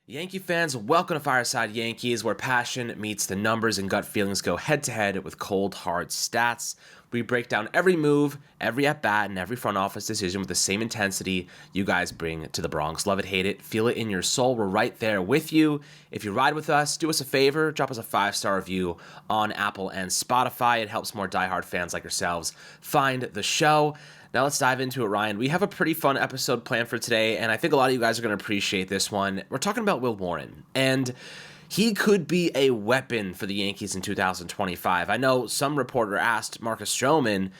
Yankee fans, welcome to Fireside Yankees, where passion meets the numbers and gut feelings go head-to-head with cold, hard stats. We break down every move, every at-bat, and every front office decision with the same intensity you guys bring to the Bronx. Love it, hate it, feel it in your soul. We're right there with you. If you ride with us, do us a favor, drop us a 5-star review on Apple and Spotify. It helps more diehard fans like yourselves find the show. Now let's dive into it, Ryan. We have a pretty fun episode planned for today, and I think a lot of you guys are going to appreciate this one. We're talking about Will Warren, and he could be a weapon for the Yankees in 2025. I know some reporter asked Marcus Strowman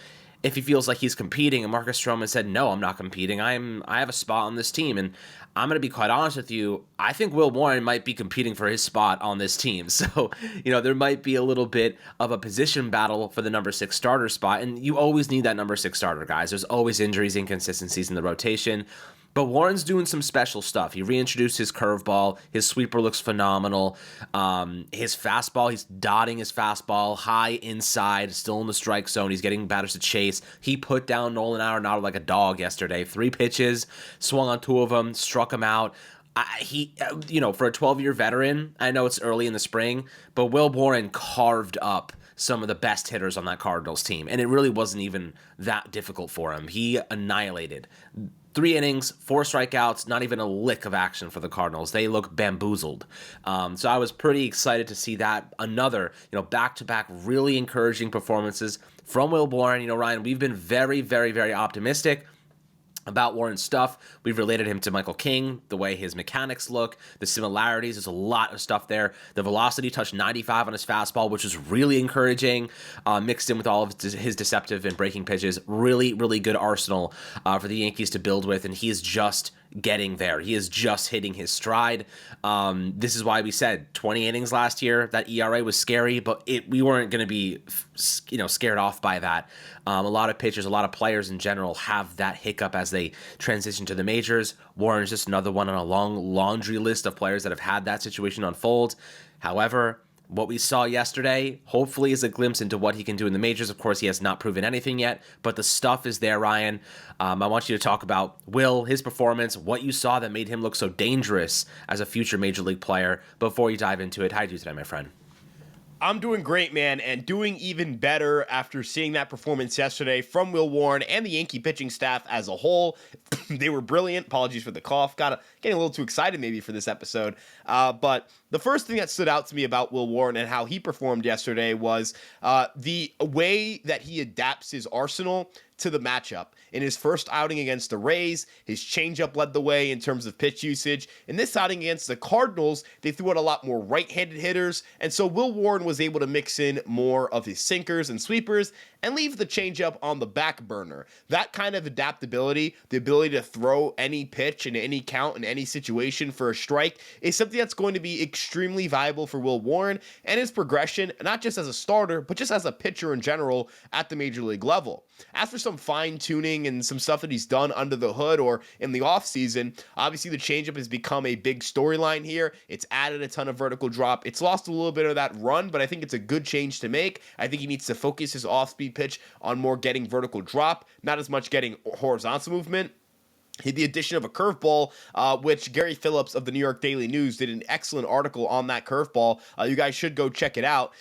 if he feels like he's competing, and Marcus Strowman said, no, I'm not competing. I have a spot on this team, and I'm going to be quite honest with you. I think Will Warren might be competing for his spot on this team. So, there might be a little bit of a position battle for the number 6 starter spot, and you always need that number 6 starter, guys. There's always injuries, inconsistencies in the rotation. But Warren's doing some special stuff. He reintroduced his curveball. His sweeper looks phenomenal. His fastball, he's dotting his fastball high inside, still in the strike zone. He's getting batters to chase. He put down Nolan Arenado like a dog yesterday. 3 pitches, swung on 2 of them, struck him out. For a 12-year veteran, I know it's early in the spring, but Will Warren carved up some of the best hitters on that Cardinals team, and it really wasn't even that difficult for him. He annihilated 3 innings, 4 strikeouts, not even a lick of action for the Cardinals. They look bamboozled. So I was pretty excited to see that. Another, back-to-back really encouraging performances from Will Warren. Ryan, we've been very, very, very optimistic about Warren's stuff. We've related him to Michael King, the way his mechanics look, the similarities. There's a lot of stuff there. The velocity touched 95 on his fastball, which was really encouraging, mixed in with all of his deceptive and breaking pitches. Really, really good arsenal for the Yankees to build with, and he is just getting there. He is just hitting his stride. This is why we said 20 innings last year. That ERA was scary, but we weren't going to be, scared off by that. A lot of pitchers, a lot of players in general have that hiccup as they transition to the majors. Warren's just another one on a long laundry list of players that have had that situation unfold. However, what we saw yesterday hopefully is a glimpse into what he can do in the majors. Of course, he has not proven anything yet, but the stuff is there, Ryan. I want you to talk about Will, his performance, what you saw that made him look so dangerous as a future major league player. Before you dive into it, how do you do today, my friend? I'm doing great, man, and doing even better after seeing that performance yesterday from Will Warren and the Yankee pitching staff as a whole. They were brilliant. Apologies for the cough. Getting a little too excited maybe for this episode. But the first thing that stood out to me about Will Warren and how he performed yesterday was the way that he adapts his arsenal to the matchup. In his first outing against the Rays, his changeup led the way in terms of pitch usage. In this outing against the Cardinals, they threw out a lot more right-handed hitters, and so Will Warren was able to mix in more of his sinkers and sweepers and leave the changeup on the back burner. That kind of adaptability, the ability to throw any pitch in any count in any situation for a strike, is something that's going to be extremely valuable for Will Warren and his progression, not just as a starter, but just as a pitcher in general at the major league level. As for some fine-tuning and some stuff that he's done under the hood or in the offseason, obviously the changeup has become a big storyline here. It's added a ton of vertical drop. It's lost a little bit of that run, but I think it's a good change to make. I think he needs to focus his off-speed pitch on more getting vertical drop, not as much getting horizontal movement. The addition of a curveball, which Gary Phillips of the New York Daily News did an excellent article on that curveball. You guys should go check it out.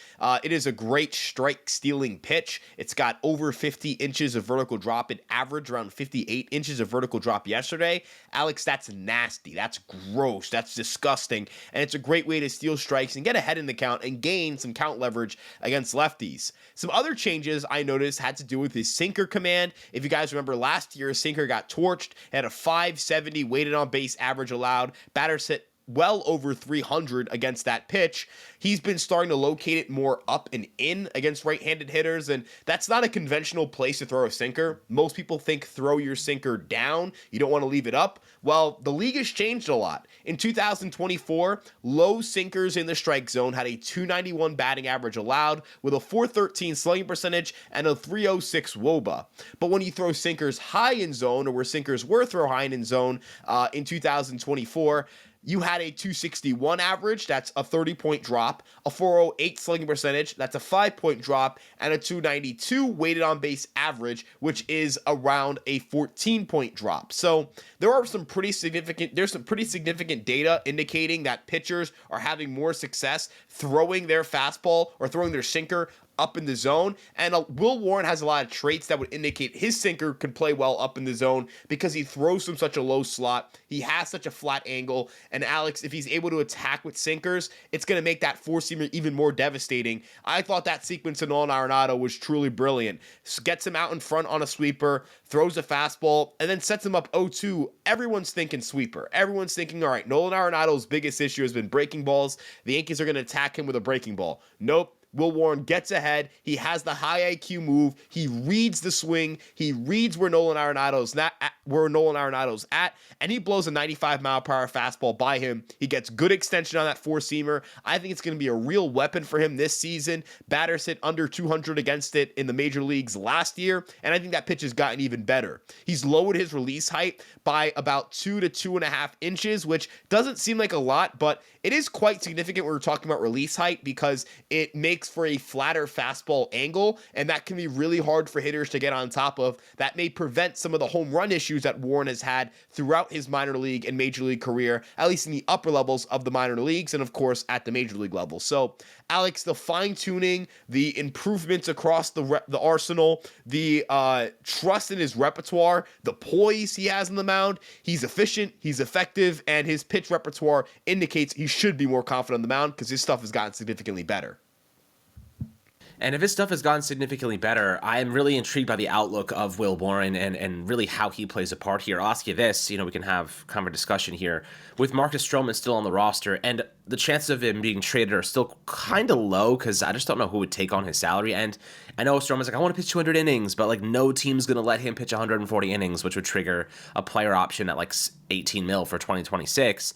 It is a great strike-stealing pitch. It's got over 50 inches of vertical drop. It averaged around 58 inches of vertical drop yesterday. Alex, that's nasty. That's gross. That's disgusting. And it's a great way to steal strikes and get ahead in the count and gain some count leverage against lefties. Some other changes I noticed had to do with his sinker command. If you guys remember last year, his sinker got torched, had a 570 weighted on base average allowed. Batters hit well over 300 against that pitch. He's been starting to locate it more up and in against right-handed hitters, and that's not a conventional place to throw a sinker. Most people think throw your sinker down. You don't want to leave it up. Well, the league has changed a lot. In 2024, low sinkers in the strike zone had a 291 batting average allowed with a 413 slugging percentage and a 306 WOBA. But when you throw sinkers high in zone, or where sinkers were thrown high in zone in 2024, you had a 261 average, that's a 30-point drop, a 408 slugging percentage, that's a 5-point drop, and a 292 weighted on base average, which is around a 14-point drop. So there's some pretty significant data indicating that pitchers are having more success throwing their fastball or throwing their sinker up in the zone. And Will Warren has a lot of traits that would indicate his sinker can play well up in the zone because he throws from such a low slot. He has such a flat angle. And Alex, if he's able to attack with sinkers, it's going to make that four-seamer even more devastating. I thought that sequence in Nolan Arenado was truly brilliant. Gets him out in front on a sweeper, throws a fastball, and then sets him up 0-2. Everyone's thinking sweeper. Everyone's thinking, all right, Nolan Arenado's biggest issue has been breaking balls. The Yankees are going to attack him with a breaking ball. Nope. Will Warren gets ahead. He has the high IQ move. He reads the swing. He reads where Nolan Arenado's at, and he blows a 95-mile-per-hour fastball by him. He gets good extension on that four-seamer. I think it's going to be a real weapon for him this season. Batters hit under 200 against it in the major leagues last year, and I think that pitch has gotten even better. He's lowered his release height by about 2 to 2.5 inches, which doesn't seem like a lot, but it is quite significant when we're talking about release height because it makes for a flatter fastball angle, and that can be really hard for hitters to get on top of. That may prevent some of the home run issues that Warren has had throughout his minor league and major league career, at least in the upper levels of the minor leagues, and of course at the major league level. So, Alex, the fine-tuning, the improvements across the arsenal, the trust in his repertoire, the poise he has on the mound, he's efficient, he's effective, and his pitch repertoire indicates he should be more confident on the mound because his stuff has gotten significantly better. And if his stuff has gotten significantly better, I am really intrigued by the outlook of Will Warren and really how he plays a part here. I'll ask you this, we can have kind of a discussion here. With Marcus Strowman still on the roster, and the chances of him being traded are still kind of low because I just don't know who would take on his salary. And I know Strowman's like, I want to pitch 200 innings, but no team's going to let him pitch 140 innings, which would trigger a player option at 18 mil for 2026.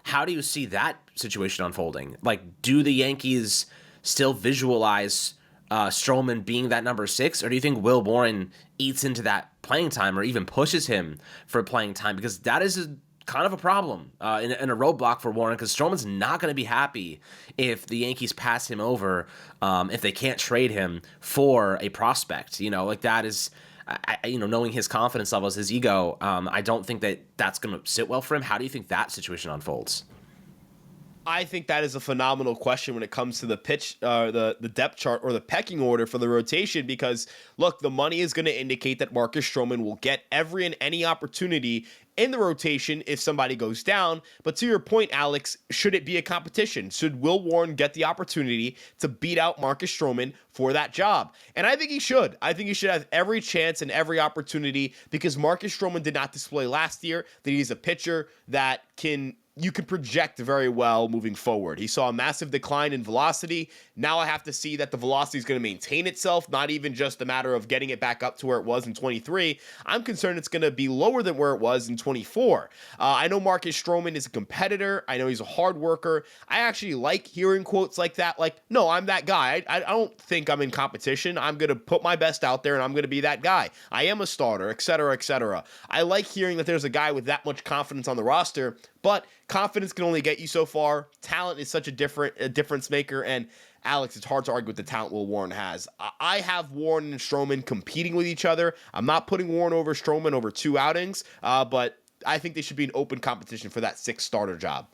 How do you see that situation unfolding? Do the Yankees still visualize Strowman being that number 6, or do you think Will Warren eats into that playing time or even pushes him for playing time? Because that is kind of a problem in a roadblock for Warren, because Strowman's not going to be happy if the Yankees pass him over, if they can't trade him for a prospect. That is, knowing his confidence levels, his ego, I don't think that's going to sit well for him. How do you think that situation unfolds? I think that is a phenomenal question when it comes to the pitch, the depth chart or the pecking order for the rotation, because look, the money is going to indicate that Marcus Strowman will get every and any opportunity in the rotation if somebody goes down. But to your point, Alex, should it be a competition? Should Will Warren get the opportunity to beat out Marcus Strowman for that job? And I think he should. I think he should have every chance and every opportunity, because Marcus Strowman did not display last year that he's a pitcher that you can project very well moving forward. He saw a massive decline in velocity. Now I have to see that the velocity is going to maintain itself, not even just a matter of getting it back up to where it was in 23. I'm concerned it's going to be lower than where it was in 24. I know Marcus Strowman is a competitor. I know he's a hard worker. I actually like hearing quotes like that. No, I'm that guy. I don't think I'm in competition. I'm going to put my best out there and I'm going to be that guy. I am a starter, etc., etc. I like hearing that there's a guy with that much confidence on the roster, but confidence can only get you so far. Talent is such a difference maker, and Alex, it's hard to argue with the talent Will Warren has. I have Warren and Strowman competing with each other. I'm not putting Warren over Strowman over 2 outings, but I think they should be an open competition for that 6th starter job.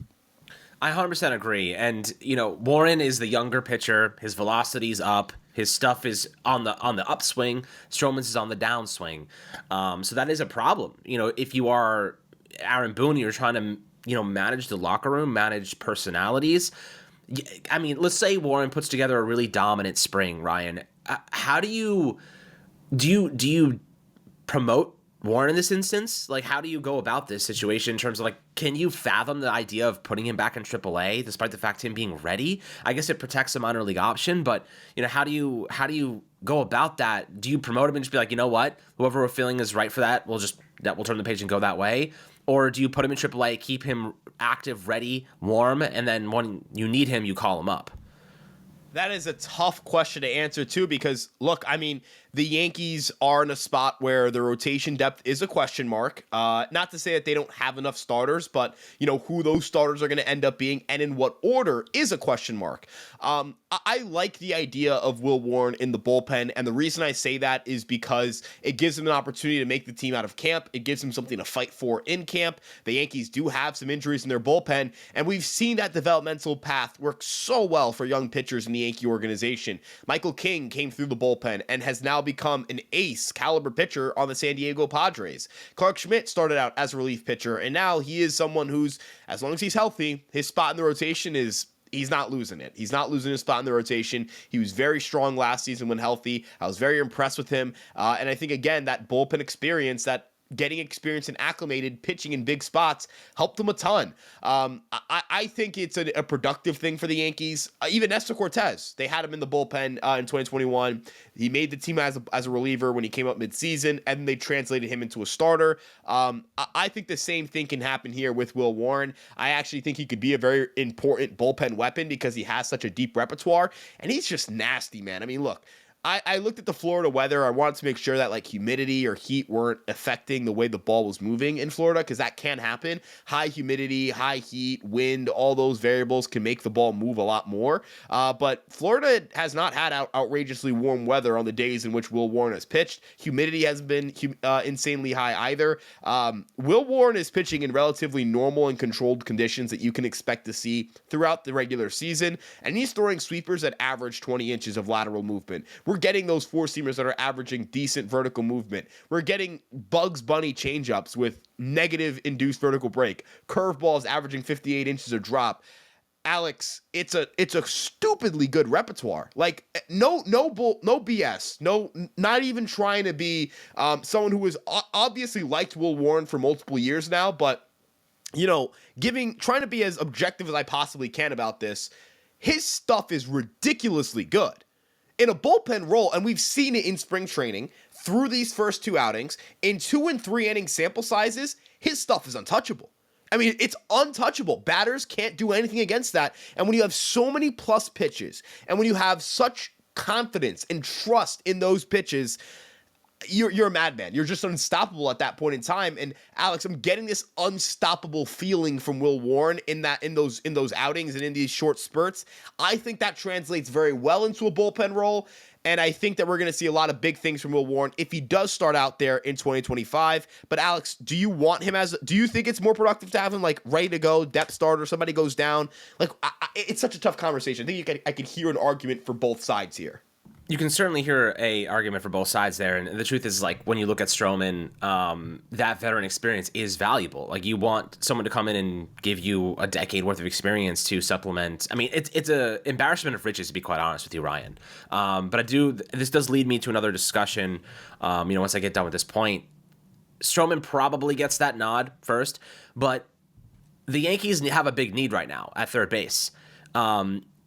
I 100% agree. And, Warren is the younger pitcher. His velocity's up. His stuff is on the upswing. Strowman's is on the downswing. So that is a problem. If you are Aaron Boone, you're trying to manage the locker room, manage personalities. I mean, let's say Warren puts together a really dominant spring, Ryan. How do you promote Warren in this instance? How do you go about this situation in terms of can you fathom the idea of putting him back in AAA despite the fact him being ready? I guess it protects a minor league option, but how do you go about that? Do you promote him and just be like, you know what, whoever we're feeling is right for that, we'll turn the page and go that way? Or do you put him in AAA, keep him active, ready, warm, and then when you need him, you call him up? That is a tough question to answer, too, because, look, I mean, the Yankees are in a spot where the rotation depth is a question mark. Not to say that they don't have enough starters, but who those starters are going to end up being and in what order is a question mark. I like the idea of Will Warren in the bullpen, and the reason I say that is because it gives him an opportunity to make the team out of camp. It gives him something to fight for in camp. The Yankees do have some injuries in their bullpen, and we've seen that developmental path work so well for young pitchers in the Yankee organization. Michael King came through the bullpen and has now become an ace caliber pitcher on the San Diego Padres. Clark Schmidt started out as a relief pitcher, and now he is someone who's, as long as he's healthy, his spot in the rotation is he's not losing it. He's not losing his spot in the rotation. He was very strong last season when healthy. I was very impressed with him. And I think, again, that bullpen experience, that getting experience and acclimated pitching in big spots helped them a ton. I think it's a productive thing for the Yankees. Even Nestor Cortez, they had him in the bullpen in 2021. He made the team as a reliever when he came up midseason, and they translated him into a starter. I think the same thing can happen here with Will Warren. I actually think he could be a very important bullpen weapon because he has such a deep repertoire, and he's just nasty, man. I mean, look, I looked at the Florida weather. I wanted to make sure that humidity or heat weren't affecting the way the ball was moving in Florida, because that can happen. High humidity, high heat, wind, all those variables can make the ball move a lot more. But Florida has not had outrageously warm weather on the days in which Will Warren has pitched. Humidity hasn't been insanely high either. Will Warren is pitching in relatively normal and controlled conditions that you can expect to see throughout the regular season, and he's throwing sweepers that average 20 inches of lateral movement. We're getting those four-seamers that are averaging decent vertical movement. We're getting Bugs Bunny changeups with negative induced vertical break. Curveballs averaging 58 inches of drop. Alex, it's a stupidly good repertoire. No BS. No, not even trying to be someone who has obviously liked Will Warren for multiple years now, but trying to be as objective as I possibly can about this. His stuff is ridiculously good in a bullpen role, and we've seen it in spring training through these first two outings. In 2 and 3 inning sample sizes, his stuff is untouchable. I mean, it's untouchable. Batters can't do anything against that. And when you have so many plus pitches, and when you have such confidence and trust in those pitches, you're a madman. You're just unstoppable at that point in time. And Alex, I'm getting this unstoppable feeling from Will Warren in those outings and in these short spurts. I think that translates very well into a bullpen role. And I think that we're going to see a lot of big things from Will Warren if he does start out there in 2025. But Alex, do you think it's more productive to have him ready to go, depth starter, somebody goes down? It's such a tough conversation. I think I could hear an argument for both sides here. You can certainly hear a argument for both sides there, and the truth is, when you look at Strowman, that veteran experience is valuable. You want someone to come in and give you a decade worth of experience to supplement. I mean, it's a embarrassment of riches, to be quite honest with you, Ryan. But this does lead me to another discussion. Once I get done with this point, Strowman probably gets that nod first, but the Yankees have a big need right now at third base.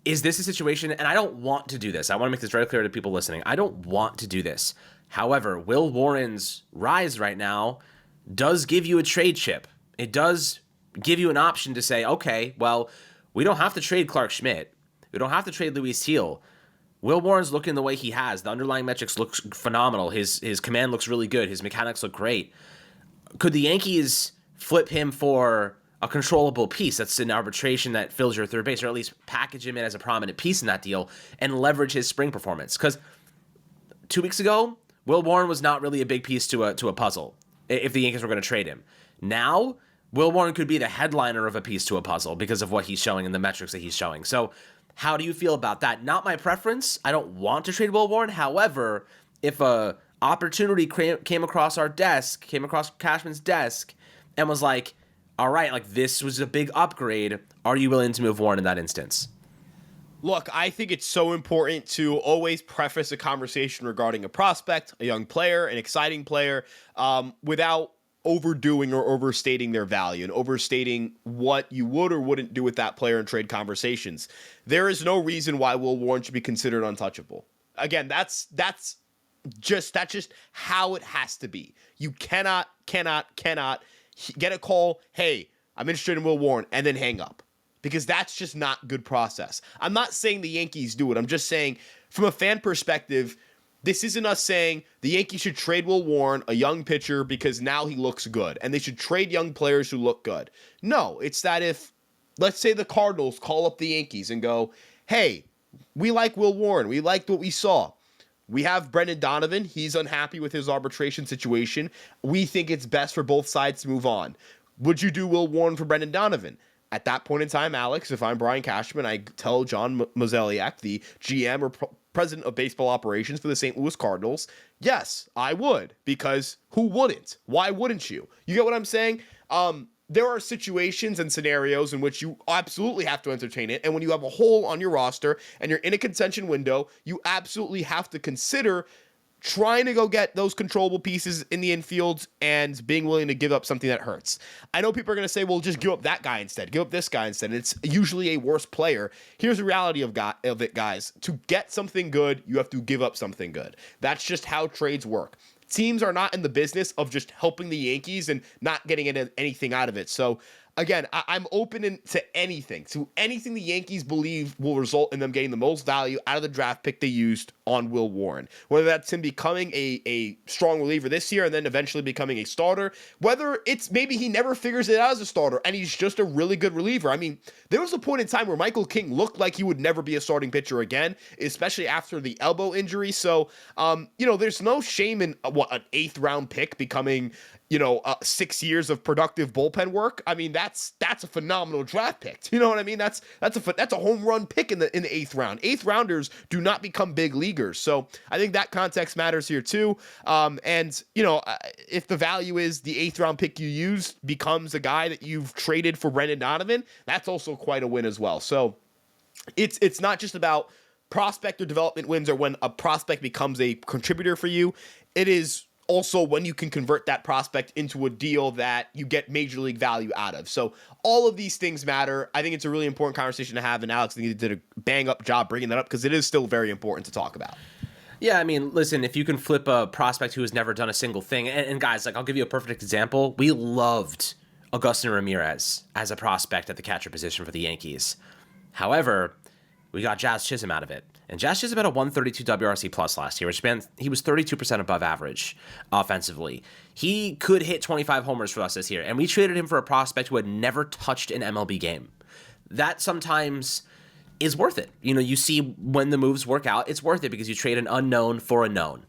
Is this a situation, and I don't want to do this. I want to make this very clear to people listening. I don't want to do this. However, Will Warren's rise right now does give you a trade chip. It does give you an option to say, okay, well, we don't have to trade Clark Schmidt. We don't have to trade Luis Heel. Will Warren's looking the way he has. The underlying metrics look phenomenal. His command looks really good. His mechanics look great. Could the Yankees flip him for a controllable piece that's in arbitration that fills your third base, or at least package him in as a prominent piece in that deal and leverage his spring performance? Because 2 weeks ago, Will Warren was not really a big piece to a puzzle if the Yankees were going to trade him. Now, Will Warren could be the headliner of a piece to a puzzle because of what he's showing and the metrics that he's showing. So how do you feel about that? Not my preference. I don't want to trade Will Warren. However, if a opportunity came across Cashman's desk and was like, all right, this was a big upgrade, are you willing to move Warren in that instance? Look, I think it's so important to always preface a conversation regarding a prospect, a young player, an exciting player, without overdoing or overstating their value and overstating what you would or wouldn't do with that player in trade conversations. There is no reason why Will Warren should be considered untouchable. Again, that's just how it has to be. You cannot get a call, hey, I'm interested in Will Warren, and then hang up. Because that's just not good process. I'm not saying the Yankees do it. I'm just saying, from a fan perspective, this isn't us saying the Yankees should trade Will Warren, a young pitcher, because now he looks good, and they should trade young players who look good. No, it's that if, let's say the Cardinals call up the Yankees and go, hey, we like Will Warren. We liked what we saw. We have Brendan Donovan. He's unhappy with his arbitration situation. We think it's best for both sides to move on. Would you do Will Warren for Brendan Donovan? At that point in time, Alex, if I'm Brian Cashman, I tell John Mozeliak, the GM or president of baseball operations for the St. Louis Cardinals, yes, I would, because who wouldn't? Why wouldn't you? You get what I'm saying? There are situations and scenarios in which you absolutely have to entertain it. And when you have a hole on your roster and you're in a contention window, you absolutely have to consider trying to go get those controllable pieces in the infield and being willing to give up something that hurts. I know people are going to say, well, just give up that guy instead. Give up this guy instead. And it's usually a worse player. Here's the reality of it, guys. To get something good, you have to give up something good. That's just how trades work. Teams are not in the business of just helping the Yankees and not getting anything out of it. So, again, I'm open to anything the Yankees believe will result in them getting the most value out of the draft pick they used on Will Warren. Whether that's him becoming a strong reliever this year and then eventually becoming a starter, whether it's maybe he never figures it out as a starter and he's just a really good reliever. I mean, there was a point in time where Michael King looked like he would never be a starting pitcher again, especially after the elbow injury. So, there's no shame in an 8th round pick becoming 6 years of productive bullpen work. I mean, that's a phenomenal draft pick. You know what I mean? That's a home run pick in the 8th round. 8th rounders do not become big leaguers. So I think that context matters here too. If the value is the 8th round pick you used becomes a guy that you've traded for Brendan Donovan, that's also quite a win as well. So it's not just about prospect or development wins or when a prospect becomes a contributor for you. It is also when you can convert that prospect into a deal that you get major league value out of. So all of these things matter. I think it's a really important conversation to have, and Alex, I think you did a bang up job bringing that up because it is still very important to talk about. Yeah, I mean, listen, if you can flip a prospect who has never done a single thing, and guys, I'll give you a perfect example. We loved Agustin Ramirez as a prospect at the catcher position for the Yankees. However, we got Jazz Chisholm out of it. And Jazz Chisholm had a 132 WRC plus last year, which meant he was 32% above average offensively. He could hit 25 homers for us this year, and we traded him for a prospect who had never touched an MLB game. That sometimes is worth it. You see when the moves work out, it's worth it because you trade an unknown for a known.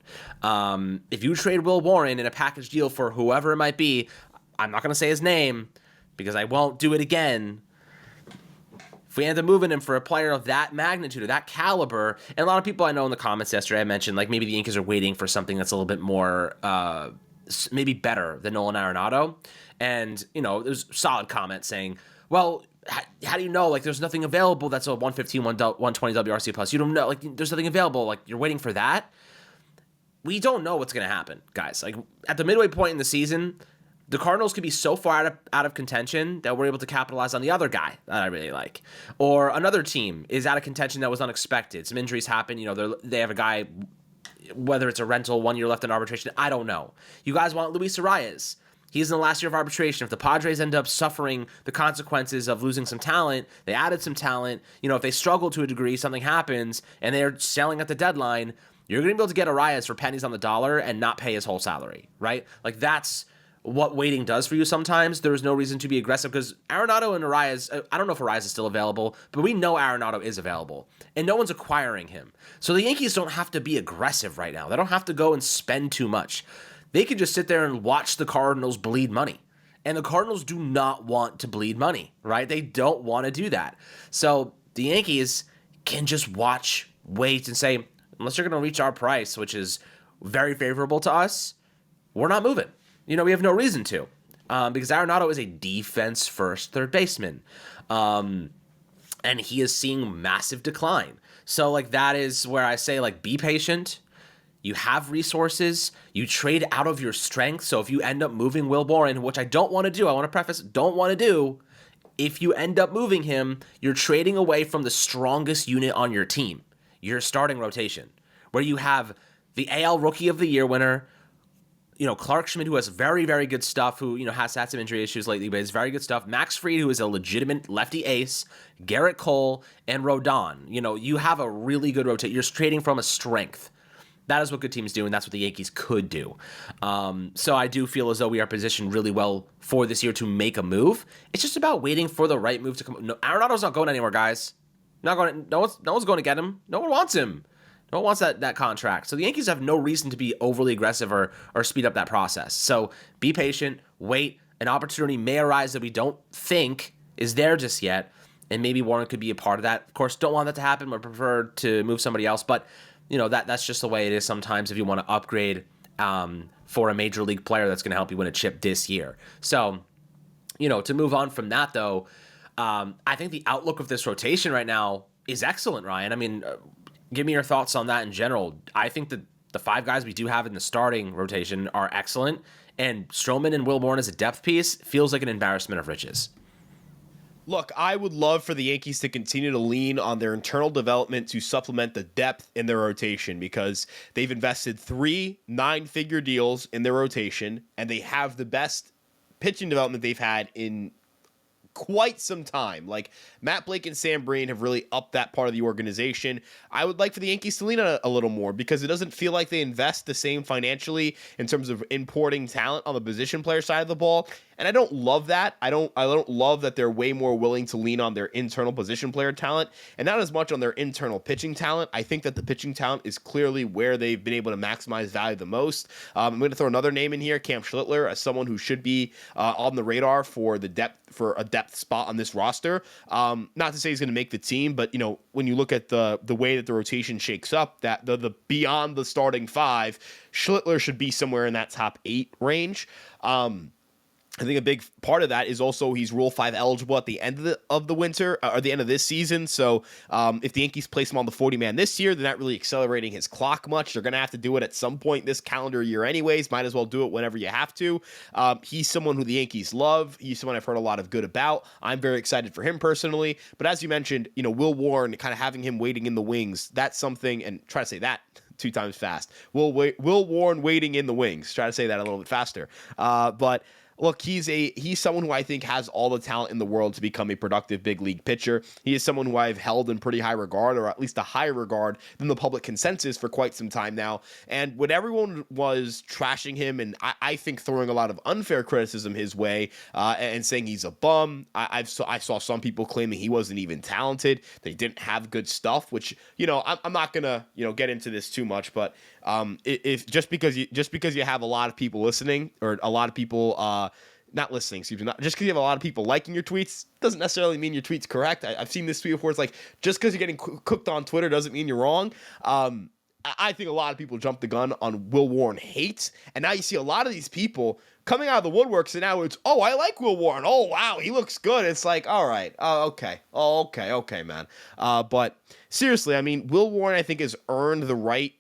If you trade Will Warren in a package deal for whoever it might be, I'm not going to say his name because I won't do it again. If we end up moving him for a player of that magnitude, of that caliber, and a lot of people I know in the comments yesterday, I mentioned maybe the Yankees are waiting for something that's a little bit more, maybe better than Nolan Arenado. And, there's solid comments saying, well, how do you know? There's nothing available that's a 115, 120 WRC plus. You don't know. There's nothing available. You're waiting for that. We don't know what's going to happen, guys. At the midway point in the season, the Cardinals could be so far out of contention that we're able to capitalize on the other guy that I really like. Or another team is out of contention that was unexpected. Some injuries happen. They have a guy, whether it's a rental, 1 year left in arbitration, I don't know. You guys want Luis Arias. He's in the last year of arbitration. If the Padres end up suffering the consequences of losing some talent, they added some talent. If they struggle to a degree, something happens, and they're selling at the deadline, you're going to be able to get Arias for pennies on the dollar and not pay his whole salary, right? That's what waiting does for you sometimes. There's no reason to be aggressive because Arenado and Arias, I don't know if Arias is still available, but we know Arenado is available, and no one's acquiring him. So the Yankees don't have to be aggressive right now. They don't have to go and spend too much. They could just sit there and watch the Cardinals bleed money. And the Cardinals do not want to bleed money, right? They don't want to do that. So the Yankees can just watch, wait, and say, unless you're going to reach our price, which is very favorable to us, we're not moving. We have no reason to, because Arenado is a defense-first third baseman, and he is seeing massive decline. So, that is where I say, be patient. You have resources. You trade out of your strength. So if you end up moving Will Warren, which I don't want to do, I want to preface, don't want to do, if you end up moving him, you're trading away from the strongest unit on your team, your starting rotation, where you have the AL Rookie of the Year winner, Clark Schmidt, who has very, very good stuff, who, has had some injury issues lately, but is very good stuff. Max Fried, who is a legitimate lefty ace. Garrett Cole, and Rodon. You have a really good rotation. You're trading from a strength. That is what good teams do, and that's what the Yankees could do. So I do feel as though we are positioned really well for this year to make a move. It's just about waiting for the right move to come. No, Arenado's not going anywhere, guys. Not going. No one's going to get him. No one wants him. No one wants that contract. So the Yankees have no reason to be overly aggressive or speed up that process. So be patient, wait. An opportunity may arise that we don't think is there just yet, and maybe Warren could be a part of that. Of course, don't want that to happen. Would prefer to move somebody else, but that's just the way it is sometimes if you want to upgrade for a major league player that's going to help you win a chip this year. So, to move on from that, though, I think the outlook of this rotation right now is excellent, Ryan. I mean, give me your thoughts on that in general. I think that the 5 guys we do have in the starting rotation are excellent, and Strowman and Will Warren as a depth piece feels like an embarrassment of riches. Look, I would love for the Yankees to continue to lean on their internal development to supplement the depth in their rotation, because they've invested 3 9-figure deals in their rotation, and they have the best pitching development they've had in quite some time. Like, Matt Blake and Sam Breen have really upped that part of the organization. I would like for the Yankees to lean on it a little more, because it doesn't feel like they invest the same financially in terms of importing talent on the position player side of the ball. And I don't love that. I don't love that they're way more willing to lean on their internal position player talent and not as much on their internal pitching talent. I think that the pitching talent is clearly where they've been able to maximize value the most. I'm going to throw another name in here, Cam Schlittler, as someone who should be on the radar for a depth spot on this roster. Not to say he's going to make the team, but when you look at the way that the rotation shakes up, that the beyond the starting 5, Schlittler should be somewhere in that top 8 range. I think a big part of that is also he's Rule 5 eligible at the end of the winter, or the end of this season. So if the Yankees place him on the 40-man this year, they're not really accelerating his clock much. They're going to have to do it at some point this calendar year anyways. Might as well do it whenever you have to. He's someone who the Yankees love. He's someone I've heard a lot of good about. I'm very excited for him personally. But as you mentioned, Will Warren, kind of having him waiting in the wings, that's something, and try to say that 2 times fast. Will Warren waiting in the wings. Try to say that a little bit faster. But look, he's someone who I think has all the talent in the world to become a productive big league pitcher. He is someone who I've held in pretty high regard, or at least a higher regard than the public consensus for quite some time now. And when everyone was trashing him, and I think throwing a lot of unfair criticism his way, and saying he's a bum, I saw some people claiming he wasn't even talented, they didn't have good stuff, which, I'm not gonna, get into this too much, but if just because you have a lot of people listening, or a lot of people not listening, excuse me, just because you have a lot of people liking your tweets doesn't necessarily mean your tweet's correct. I've seen this tweet before. It's like, just because you're getting cooked on Twitter doesn't mean you're wrong. I think a lot of people jumped the gun on Will Warren hate, and now you see a lot of these people coming out of the woodworks, and now it's, oh, I like Will Warren. Oh, wow, he looks good. It's like, all right, okay, man. But seriously, I mean, Will Warren, I think, has earned the right,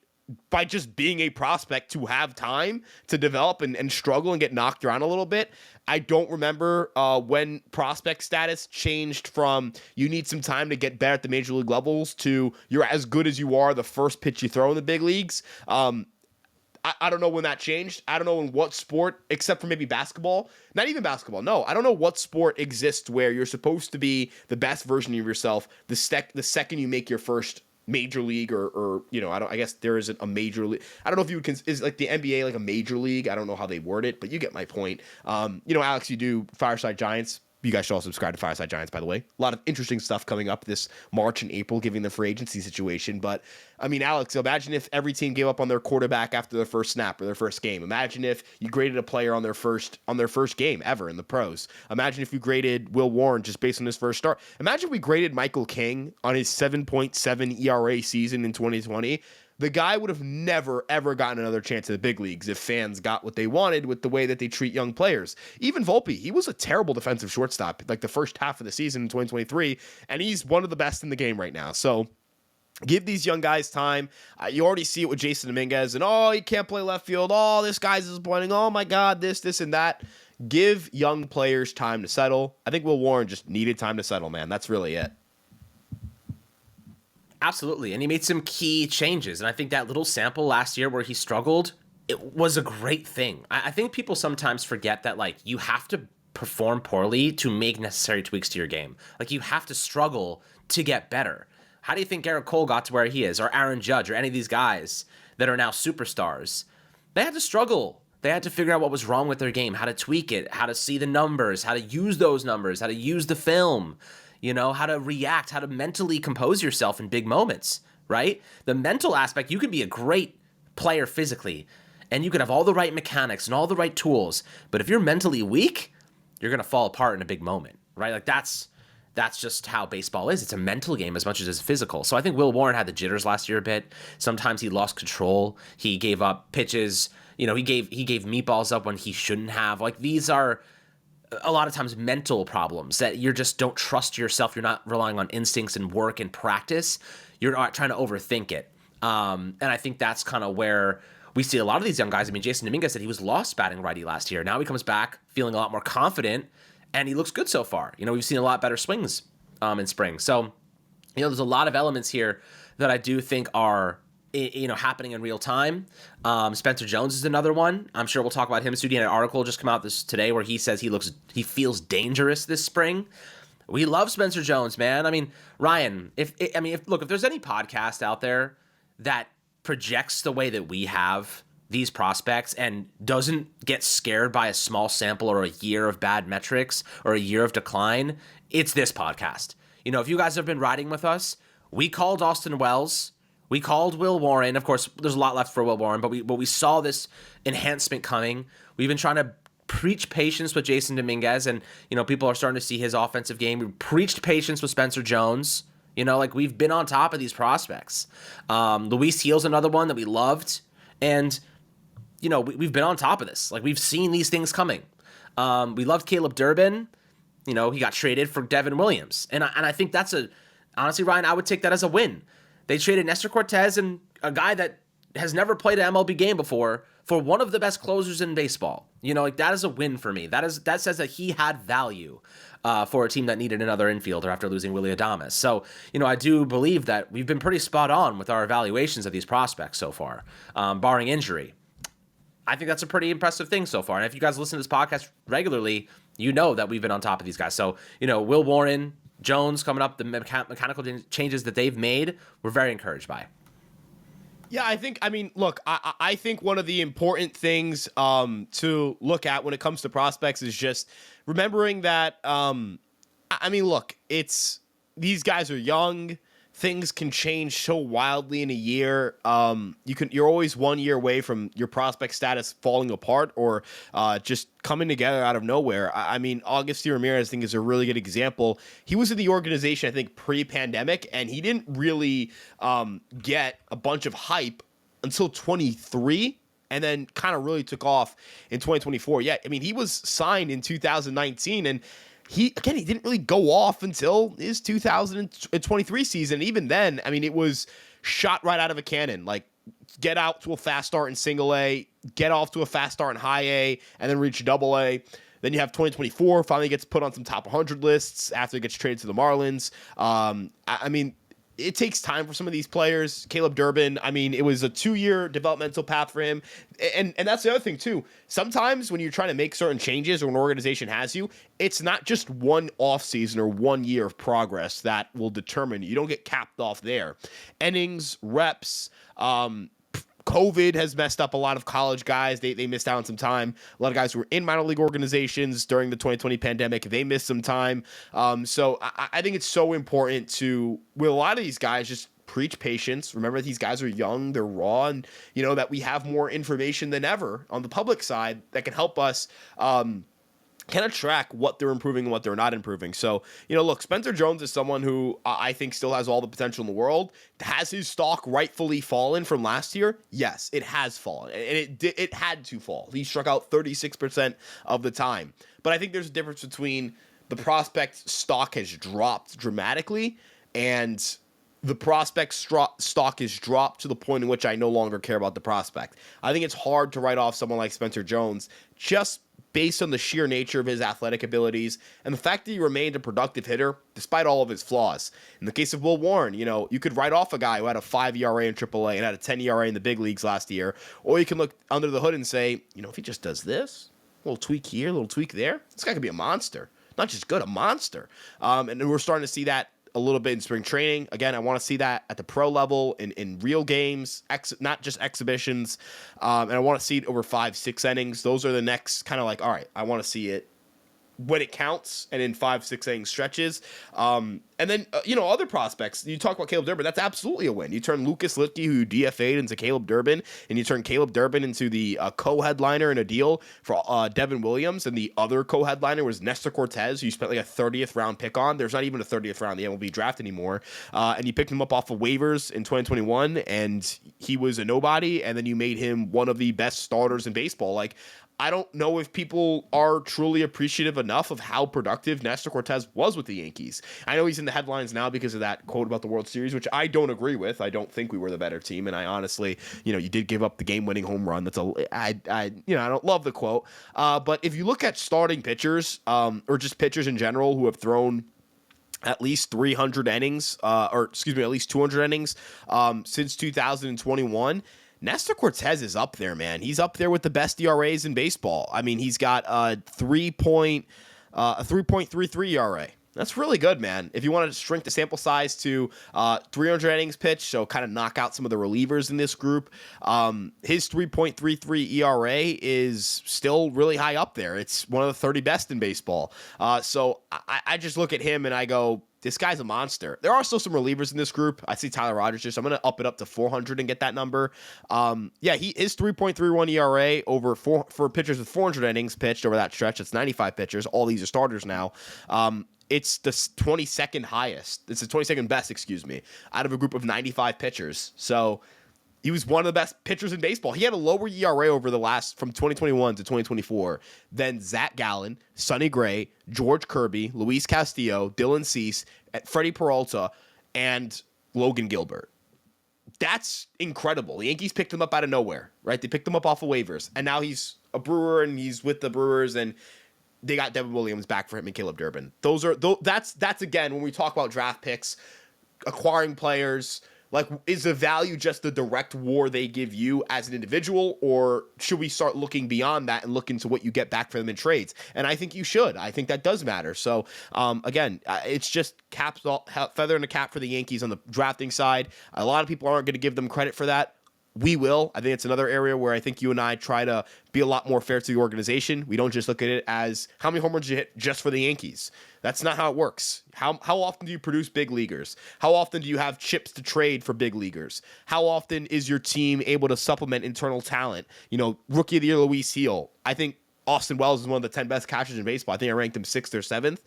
by just being a prospect, to have time to develop and struggle and get knocked around a little bit. I don't remember when prospect status changed from you need some time to get better at the major league levels to you're as good as you are the first pitch you throw in the big leagues. I don't know when that changed. I don't know in what sport, except for maybe basketball. Not even basketball. No, I don't know what sport exists where you're supposed to be the best version of yourself the second you make your first major league, or I guess there isn't a major league. I don't know if you would is like the NBA like a major league. I don't know how they word it, but you get my point. Alex, you do Fireside Giants. You guys should all subscribe to Fireside Giants, by the way. A lot of interesting stuff coming up this March and April, given the free agency situation. But, I mean, Alex, imagine if every team gave up on their quarterback after their first snap or their first game. Imagine if you graded a player on their first game ever in the pros. Imagine if you graded Will Warren just based on his first start. Imagine if we graded Michael King on his 7.7 ERA season in 2020. The guy would have never, ever gotten another chance in the big leagues if fans got what they wanted with the way that they treat young players. Even Volpe, he was a terrible defensive shortstop like the first half of the season in 2023, and he's one of the best in the game right now. So give these young guys time. You already see it with Jason Dominguez, and he can't play left field. Oh, this guy's disappointing. Oh my God, this, and that. Give young players time to settle. I think Will Warren just needed time to settle, man. That's really it. Absolutely, and he made some key changes, and I think that little sample last year where he struggled, it was a great thing. I think people sometimes forget that, like, you have to perform poorly to make necessary tweaks to your game. Like, you have to struggle to get better. How do you think Garrett Cole got to where he is, or Aaron Judge, or any of these guys that are now superstars, they had to struggle. They had to figure out what was wrong with their game, how to tweak it, how to see the numbers, how to use those numbers, how to use the film, how to react, how to mentally compose yourself in big moments, right? The mental aspect, you can be a great player physically, and you can have all the right mechanics and all the right tools, but if you're mentally weak, you're going to fall apart in a big moment, right? Like that's just how baseball is. It's a mental game as much as it's physical. So I think Will Warren had the jitters last year a bit. Sometimes he lost control. He gave up pitches. He gave meatballs up when he shouldn't have. Like, these are a lot of times mental problems that you just don't trust yourself. You're not relying on instincts and work and practice. You're not trying to overthink it. And I think that's kind of where we see a lot of these young guys. I mean, Jason Dominguez said he was lost batting righty last year. Now he comes back feeling a lot more confident, and he looks good so far. We've seen a lot better swings in spring. So, there's a lot of elements here that I do think are happening in real time. Spencer Jones is another one. I'm sure we'll talk about him soon. He had an article just come out today where he says he feels dangerous this spring. We love Spencer Jones, man. I mean, Ryan, if there's any podcast out there that projects the way that we have these prospects and doesn't get scared by a small sample or a year of bad metrics or a year of decline, it's this podcast. If you guys have been riding with us, we called Austin Wells. We called Will Warren. Of course, there's a lot left for Will Warren, but we saw this enhancement coming. We've been trying to preach patience with Jason Dominguez, and people are starting to see his offensive game. We preached patience with Spencer Jones. We've been on top of these prospects. Luis Gil's another one that we loved, and we've been on top of this. We've seen these things coming. We loved Caleb Durbin. He got traded for Devin Williams, and I think that's honestly, Ryan, I would take that as a win. They traded Nestor Cortez and a guy that has never played an MLB game before for one of the best closers in baseball. That is a win for me. That says that he had value for a team that needed another infielder after losing Willy Adames. So, I do believe that we've been pretty spot on with our evaluations of these prospects so far, barring injury. I think that's a pretty impressive thing so far. And if you guys listen to this podcast regularly, you know that we've been on top of these guys. So, Will Warren, Jones coming up, the mechanical changes that they've made, we're very encouraged by. Yeah, I think one of the important things to look at when it comes to prospects is just remembering that, it's these guys are young. Things can change so wildly in a year. You're always 1 year away from your prospect status falling apart or just coming together out of nowhere. Augusty Ramirez, I think, is a really good example. He was in the organization, I think, pre-pandemic, and he didn't really get a bunch of hype until 23, and then kind of really took off in 2024. Yeah, he was signed in 2019, and he didn't really go off until his 2023 season. Even then, it was shot right out of a cannon. Get out to a fast start in single A, get off to a fast start in high A, and then reach double A. Then you have 2024, finally gets put on some top 100 lists after he gets traded to the Marlins. It takes time for some of these players. Caleb Durbin, it was a 2-year developmental path for him. And that's the other thing, too. Sometimes when you're trying to make certain changes or an organization has you, it's not just one offseason or 1 year of progress that will determine. You don't get capped off there. Innings, reps, COVID has messed up a lot of college guys. They missed out on some time. A lot of guys who were in minor league organizations during the 2020 pandemic, they missed some time. So I think it's so important to, with a lot of these guys, just preach patience. Remember, these guys are young, they're raw, and, that we have more information than ever on the public side that can help us kind of track what they're improving and what they're not improving. So, look, Spencer Jones is someone who I think still has all the potential in the world. Has his stock rightfully fallen from last year? Yes, it has fallen. And it had to fall. He struck out 36% of the time. But I think there's a difference between the prospect stock has dropped dramatically and the prospect stock is dropped to the point in which I no longer care about the prospect. I think it's hard to write off someone like Spencer Jones just based on the sheer nature of his athletic abilities and the fact that he remained a productive hitter despite all of his flaws. In the case of Will Warren, you could write off a guy who had a 5 ERA in AAA and had a 10 ERA in the big leagues last year, or you can look under the hood and say, if he just does this, a little tweak here, a little tweak there, this guy could be a monster. Not just good, a monster. And we're starting to see that a little bit in spring training. Again, I want to see that at the pro level in real games, not just exhibitions. And I want to see it over 5-6 innings. Those are the next kind of like, all right, I want to see it when it counts and in 5-6 inning stretches. And then, other prospects. You talk about Caleb Durbin. That's absolutely a win. You turn Lucas Litke, who you DFA'd, into Caleb Durbin, and you turn Caleb Durbin into the co-headliner in a deal for Devin Williams, and the other co-headliner was Nestor Cortez, who you spent like a 30th round pick on. There's not even a 30th round in the MLB draft anymore. And you picked him up off of waivers in 2021, and he was a nobody, and then you made him one of the best starters in baseball. Like, I don't know if people are truly appreciative enough of how productive Nestor Cortez was with the Yankees. I know he's in the headlines now because of that quote about the World Series, which I don't agree with. I don't think we were the better team, and I honestly, you did give up the game-winning home run. I don't love the quote. But if you look at starting pitchers, or just pitchers in general who have thrown at least 300 innings, at least 200 innings since 2021. Nestor Cortez is up there, man. He's up there with the best ERAs in baseball. I mean, he's got a 3.33 ERA. That's really good, man. If you wanted to shrink the sample size to 300 innings pitched, so kind of knock out some of the relievers in this group, his 3.33 ERA is still really high up there. It's one of the 30 best in baseball. So I just look at him and I go, this guy's a monster. There are still some relievers in this group. I see Tyler Rogers here, so I'm going to up it up to 400 and get that number. His 3.31 ERA for pitchers with 400 innings pitched over that stretch. It's 95 pitchers. All these are starters now. It's the 22nd highest. It's the 22nd best, out of a group of 95 pitchers. So he was one of the best pitchers in baseball. He had a lower ERA over the last, from 2021 to 2024, than Zach Gallen, Sonny Gray, George Kirby, Luis Castillo, Dylan Cease, Freddie Peralta, and Logan Gilbert. That's incredible. The Yankees picked him up out of nowhere, right? They picked him up off of waivers, and now he's a Brewer, and he's with the Brewers, and they got Devin Williams back for him and Caleb Durbin. That's again, when we talk about draft picks, acquiring players, like, is the value just the direct WAR they give you as an individual, or should we start looking beyond that and look into what you get back for them in trades? And I think you should. I think that does matter. So, again, it's just feather in the cap for the Yankees on the drafting side. A lot of people aren't going to give them credit for that. We will. I think it's another area where I think you and I try to be a lot more fair to the organization. We don't just look at it as how many home runs you hit just for the Yankees. That's not how it works. How often do you produce big leaguers? How often do you have chips to trade for big leaguers? How often is your team able to supplement internal talent? Rookie of the year, Luis Heel. I think Austin Wells is one of the 10 best catchers in baseball. I think I ranked him 6th or 7th.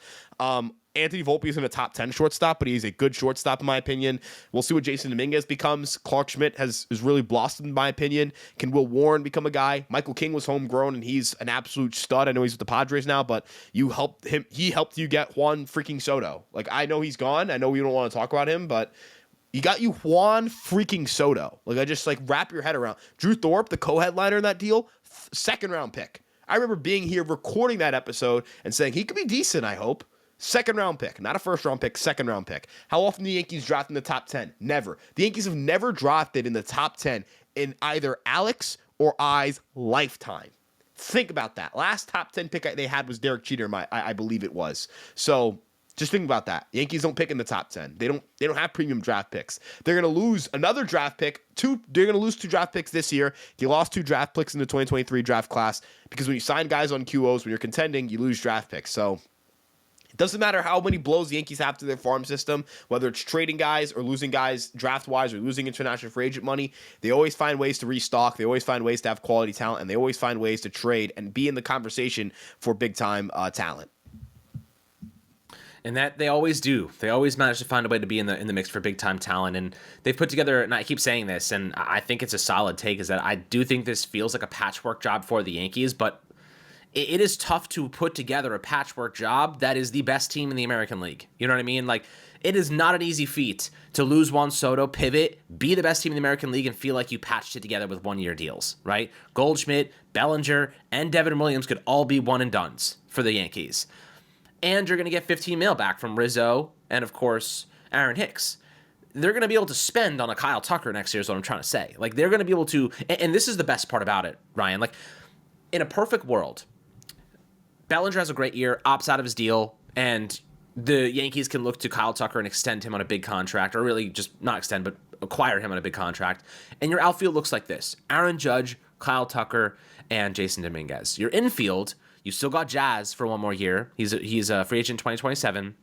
Anthony Volpe is in a top 10 shortstop, but he's a good shortstop in my opinion. We'll see what Jason Dominguez becomes. Clark Schmidt has really blossomed in my opinion. Can Will Warren become a guy? Michael King was homegrown and he's an absolute stud. I know he's with the Padres now, but he helped you get Juan freaking Soto. Like, I know he's gone. I know we don't want to talk about him, but he got you Juan freaking Soto. Like, I just wrap your head around. Drew Thorpe, the co-headliner in that deal, 2nd round pick. I remember being here recording that episode and saying he could be decent, I hope. 2nd round pick, not a 1st round pick, 2nd round pick. How often do the Yankees draft in the top 10? Never. The Yankees have never drafted in the top 10 in either Alex or I's lifetime. Think about that. Last top 10 pick they had was Derek Jeter, I believe it was. So just think about that. The Yankees don't pick in the top 10. They don't have premium draft picks. They're going to lose another draft pick. They're going to lose 2 draft picks this year. They lost 2 draft picks in the 2023 draft class because when you sign guys on QOs, when you're contending, you lose draft picks. So it doesn't matter how many blows the Yankees have to their farm system, whether it's trading guys or losing guys draft-wise or losing international free agent money, they always find ways to restock, they always find ways to have quality talent, and they always find ways to trade and be in the conversation for big-time talent. And that they always do. They always manage to find a way to be in the mix for big-time talent. And they've put together, and I keep saying this, and I think it's a solid take, is that I do think this feels like a patchwork job for the Yankees, but it is tough to put together a patchwork job that is the best team in the American League. You know what I mean? Like, it is not an easy feat to lose Juan Soto, pivot, be the best team in the American League, and feel like you patched it together with one-year deals, right? Goldschmidt, Bellinger, and Devin Williams could all be one-and-dones for the Yankees. And you're going to get $15 million back from Rizzo and, of course, Aaron Hicks. They're going to be able to spend on a Kyle Tucker next year is what I'm trying to say. Like, they're going to be able to, and this is the best part about it, Ryan. Like, in a perfect world, Bellinger has a great year, opts out of his deal, and the Yankees can look to Kyle Tucker and extend him on a big contract, or really just not extend, but acquire him on a big contract. And your outfield looks like this: Aaron Judge, Kyle Tucker, and Jason Dominguez. Your infield, you still got Jazz for one more year. He's a free agent 2027.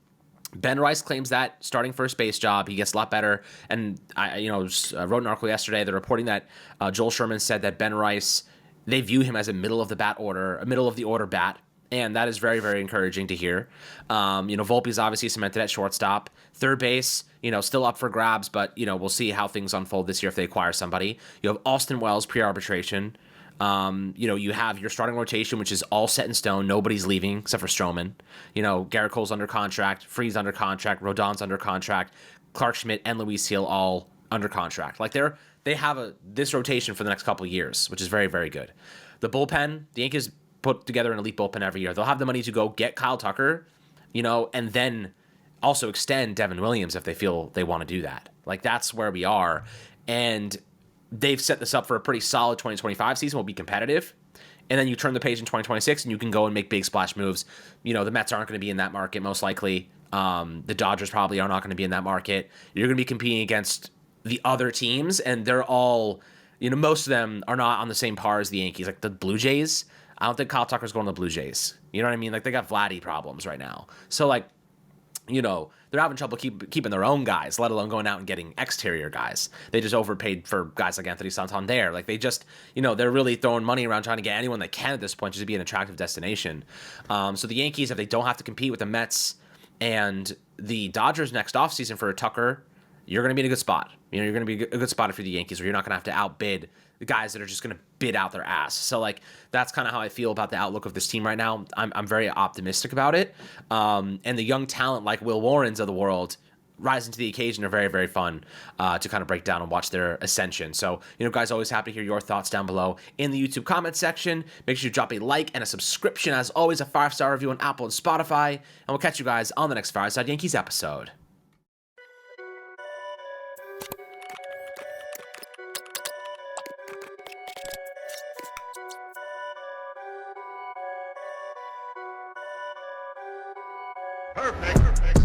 Ben Rice claims that starting first base job. He gets a lot better. And I wrote an article yesterday. They're reporting that Joel Sherman said that Ben Rice, they view him as a middle of the order bat. And that is very, very encouraging to hear. Volpe's obviously cemented at shortstop. Third base, still up for grabs, but, we'll see how things unfold this year if they acquire somebody. You have Austin Wells pre-arbitration. You have your starting rotation, which is all set in stone. Nobody's leaving except for Strowman. Garrett Cole's under contract, Free's under contract, Rodon's under contract, Clark Schmidt and Luis Hill all under contract. Like they have this rotation for the next couple of years, which is very, very good. The bullpen, the Yankees put together an elite bullpen every year. They'll have the money to go get Kyle Tucker, and then also extend Devin Williams if they feel they want to do that. Like, that's where we are. And they've set this up for a pretty solid 2025 season. Will be competitive. And then you turn the page in 2026 and you can go and make big splash moves. The Mets aren't going to be in that market most likely. The Dodgers probably are not going to be in that market. You're going to be competing against the other teams, and they're all, most of them are not on the same par as the Yankees. Like the Blue Jays, I don't think Kyle Tucker's going to the Blue Jays. You know what I mean? Like, they got Vladdy problems right now. So, they're having trouble keeping their own guys, let alone going out and getting exterior guys. They just overpaid for guys like Anthony Santander. Like, they just, they're really throwing money around trying to get anyone they can at this point just to be an attractive destination. So the Yankees, if they don't have to compete with the Mets and the Dodgers next offseason for a Tucker, you're going to be in a good spot. You're going to be a good spot if you're the Yankees, where you're not going to have to outbid the guys that are just going to bid out their ass. So, that's kind of how I feel about the outlook of this team right now. I'm very optimistic about it. And the young talent like Will Warrens of the world rising to the occasion are very, very fun to kind of break down and watch their ascension. So, guys, always happy to hear your thoughts down below in the YouTube comment section. Make sure you drop a like and a subscription. As always, a 5-star review on Apple and Spotify. And we'll catch you guys on the next Fireside Yankees episode. Perfect.